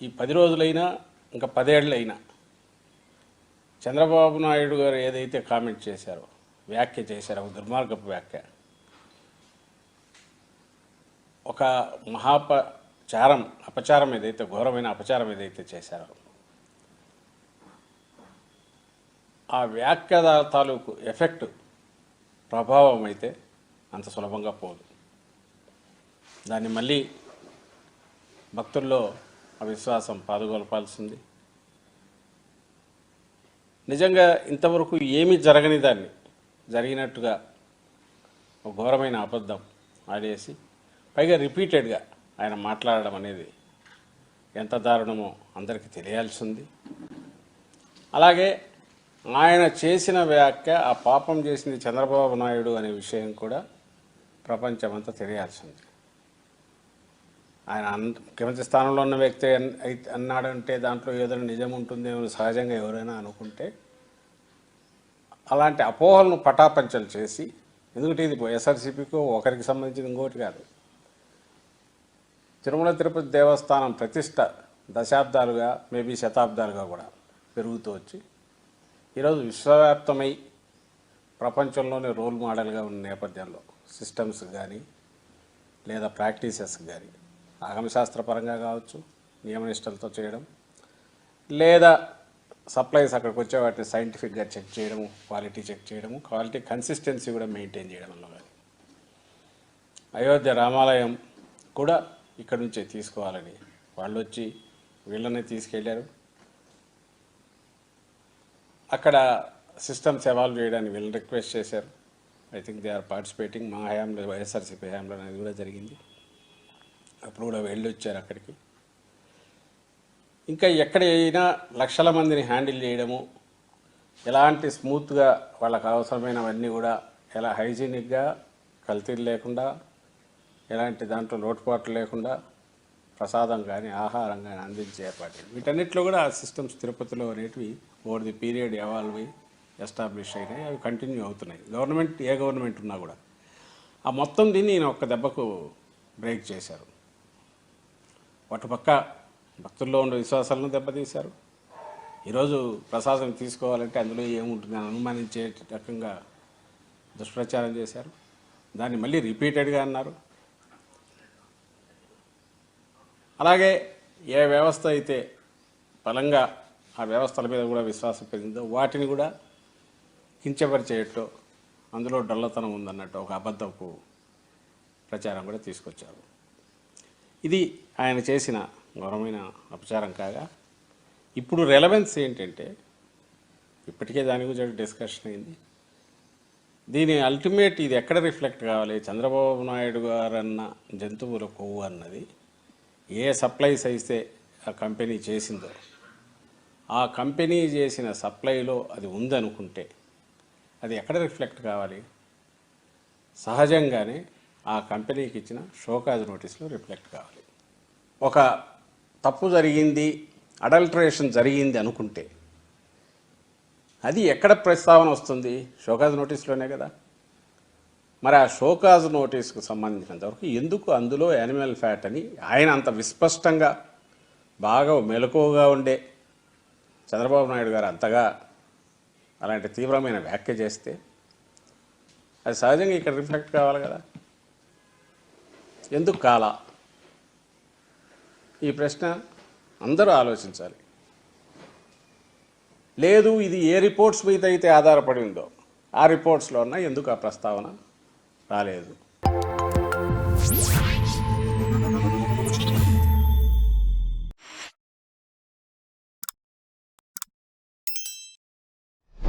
ఈ 10 రోజులైనా ఇంకా 10 ఏళ్ళైనా చంద్రబాబు నాయుడు గారు ఏదైతే కామెంట్ చేశారో, వ్యాఖ్య చేశారో, ఒక దుర్మార్గపు వ్యాఖ్య, ఒక అపచారం ఏదైతే, ఘోరమైన అపచారం ఏదైతే చేశారో, ఆ వ్యాఖ్య తాలూకు ఎఫెక్ట్, ప్రభావం అయితే అంత సులభంగా పోదు. దాన్ని మళ్ళీ భక్తుల్లో ఆ విశ్వాసం పాదుగొల్పాల్సింది. నిజంగా ఇంతవరకు ఏమీ జరగని దాన్ని జరిగినట్టుగా ఒక ఘోరమైన అబద్ధం ఆడేసి పైగా రిపీటెడ్గా ఆయన మాట్లాడడం అనేది ఎంత దారుణమో అందరికీ తెలియాల్సింది. అలాగే ఆయన చేసిన వ్యాఖ్య, ఆ పాపం చేసింది చంద్రబాబు నాయుడు అనే విషయం కూడా ప్రపంచమంతా తెలియాల్సింది. ఆయన ముఖ్యమంత్రి స్థానంలో ఉన్న వ్యక్తి అన్నాడంటే దాంట్లో ఏదైనా నిజం ఉంటుందేమో సహజంగా ఎవరైనా అనుకుంటే, అలాంటి అపోహలను పటాపంచలు చేసి, ఎందుకంటే ఇది వైఎస్ఆర్సీపీకి ఒకరికి సంబంధించిన ఇంకోటి కాదు, తిరుమల తిరుపతి దేవస్థానం ప్రతిష్ట దశాబ్దాలుగా, మేబీ శతాబ్దాలుగా కూడా పెరుగుతూ వచ్చి ఈరోజు విశ్వవ్యాప్తమై ప్రపంచంలోనే రోల్ మోడల్గా ఉన్న నేపథ్యంలో సిస్టమ్స్ కానీ లేదా ప్రాక్టీసెస్ కానీ ఆగమశాస్త్రపరంగా కావచ్చు, నియమనిష్టలతో చేయడం, లేదా సప్లైస్ అక్కడికి వచ్చే వాటిని సైంటిఫిక్గా చెక్ చేయడము, క్వాలిటీ చెక్ చేయడము, క్వాలిటీ కన్సిస్టెన్సీ కూడా మెయింటైన్ చేయడంలో కానీ, అయోధ్య రామాలయం కూడా ఇక్కడి నుంచే తీసుకోవాలని వాళ్ళు వచ్చి వీళ్ళనే తీసుకెళ్ళారు. అక్కడ సిస్టమ్స్ ఎవాల్వ్ చేయడానికి వీళ్ళని రిక్వెస్ట్ చేశారు. I think they are participating. మా హయాంలో, వైఎస్ఆర్సీపీ హయాంలో అనేది కూడా జరిగింది. అప్పుడు కూడా వెళ్ళి వచ్చారు అక్కడికి. ఇంకా ఎక్కడైనా లక్షల మందిని హ్యాండిల్ చేయడము, ఎలాంటి స్మూత్గా వాళ్ళకు అవసరమైనవన్నీ కూడా ఎలా హైజీనిక్గా, కల్తీలు లేకుండా, ఎలాంటి దాంట్లో లోటుపాట్లు లేకుండా ప్రసాదం కానీ ఆహారం కానీ అందించే ఏర్పాటు, వీటన్నిటిలో కూడా ఆ సిస్టమ్స్ తిరుపతిలో అనేటివి ఓవర్ ది పీరియడ్ ఎవాల్వ్ అయ్యి ఎస్టాబ్లిష్ అయినాయి. అవి కంటిన్యూ అవుతున్నాయి. గవర్నమెంట్ ఏ గవర్నమెంట్ ఉన్నా కూడా ఆ మొత్తం దీన్ని ఈయన ఒక్క దెబ్బకు బ్రేక్ చేశారు. అటుపక్క భక్తుల్లో ఉన్న విశ్వాసాలను దెబ్బతీశారు. ఈరోజు ప్రసాదం తీసుకోవాలంటే అందులో ఏముంటుందని అనుమానించే రకంగా దుష్ప్రచారం చేశారు. దాన్ని మళ్ళీ రిపీటెడ్గా అన్నారు. అలాగే ఏ వ్యవస్థ అయితే బలంగా ఆ వ్యవస్థల మీద కూడా విశ్వాసం పెరిగిందో వాటిని కూడా కించపరిచేయటో, అందులో డొల్లతనం ఉందన్నట్టు ఒక అబద్ధపు ప్రచారం కూడా తీసుకొచ్చారు. ఇది ఆయన చేసిన ఘోరమైన అపచారం కాగా, ఇప్పుడు రెలవెన్స్ ఏంటంటే, ఇప్పటికే దాని గురించి డిస్కషన్ అయింది. దీని అల్టిమేట్ ఇది ఎక్కడ రిఫ్లెక్ట్ కావాలి? చంద్రబాబు నాయుడు గారన్న జంతువుల కొవ్వు అన్నది ఏ సప్లైస్ అయితే ఆ కంపెనీ చేసిందో, ఆ కంపెనీ చేసిన సప్లైలో అది ఉందనుకుంటే అది ఎక్కడ రిఫ్లెక్ట్ కావాలి? సహజంగానే ఆ కంపెనీకి ఇచ్చిన షోకాజ్ నోటీసులో రిఫ్లెక్ట్ కావాలి. ఒక తప్పు జరిగింది, అడల్టరేషన్ జరిగింది అనుకుంటే అది ఎక్కడ ప్రస్తావన వస్తుంది? షోకాజ్ నోటీసులోనే కదా. మరి ఆ షోకాజ్ నోటీస్కు సంబంధించినంతవరకు ఎందుకు అందులో యానిమల్ ఫ్యాట్ అని ఆయన అంత విస్పష్టంగా, బాగా మెలకువగా ఉండే చంద్రబాబు నాయుడు గారు అంతగా అలాంటి తీవ్రమైన వ్యాఖ్య చేస్తే అది సహజంగా ఇక్కడ రిఫ్లెక్ట్ కావాలి కదా. ఎందుకు కాలా? ఈ ప్రశ్న అందరూ ఆలోచించాలి. లేదు, ఇది ఏ రిపోర్ట్స్ మీద అయితే ఆధారపడి ఉందో ఆ రిపోర్ట్స్లో ఉన్న ఎందుకు ఆ ప్రస్తావన రాలేదు?